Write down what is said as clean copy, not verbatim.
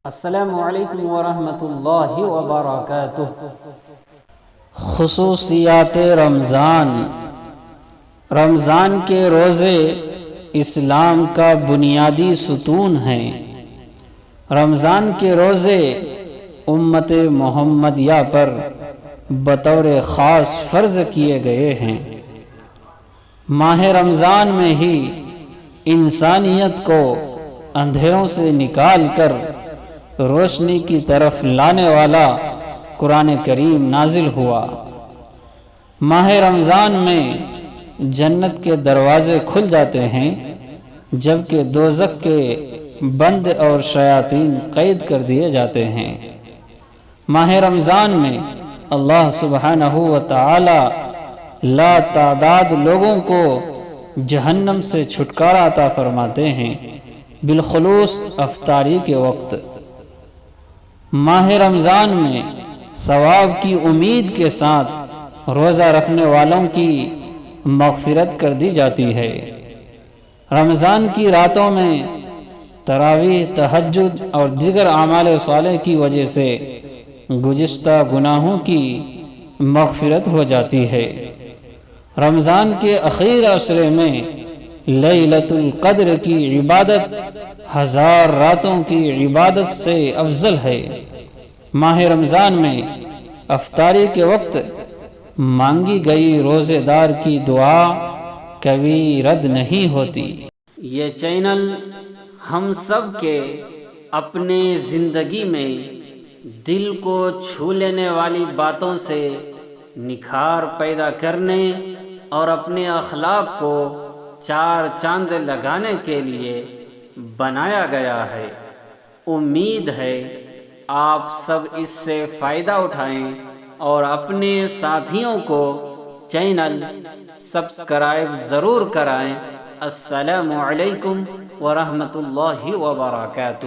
السلام علیکم ورحمۃ اللہ وبرکاتہ۔ خصوصیات رمضان۔ رمضان کے روزے اسلام کا بنیادی ستون ہیں۔ رمضان کے روزے امت محمدیہ پر بطور خاص فرض کیے گئے ہیں۔ ماہ رمضان میں ہی انسانیت کو اندھیروں سے نکال کر روشنی کی طرف لانے والا قرآن کریم نازل ہوا۔ ماہ رمضان میں جنت کے دروازے کھل جاتے ہیں، جبکہ دوزخ کے بند اور شیاطین قید کر دیے جاتے ہیں۔ ماہ رمضان میں اللہ سبحانہ و تعالی لا تعداد لوگوں کو جہنم سے چھٹکارا عطا فرماتے ہیں، بالخصوص افطاری کے وقت۔ ماہ رمضان میں ثواب کی امید کے ساتھ روزہ رکھنے والوں کی مغفرت کر دی جاتی ہے۔ رمضان کی راتوں میں تراویح، تہجد اور دیگر اعمال صالح کی وجہ سے گزشتہ گناہوں کی مغفرت ہو جاتی ہے۔ رمضان کے اخیر عشرے میں لیلۃ القدر کی عبادت 1000 راتوں کی عبادت سے افضل ہے۔ ماہ رمضان میں افطاری کے وقت مانگی گئی روزے دار کی دعا کبھی رد نہیں ہوتی۔ یہ چینل ہم سب کے اپنے زندگی میں دل کو چھو لینے والی باتوں سے نکھار پیدا کرنے اور اپنے اخلاق کو چار چاند لگانے کے لیے بنایا گیا ہے۔ امید ہے آپ سب اس سے فائدہ اٹھائیں اور اپنے ساتھیوں کو چینل سبسکرائب ضرور کرائیں۔ السلام علیکم ورحمۃ اللہ وبرکاتہ۔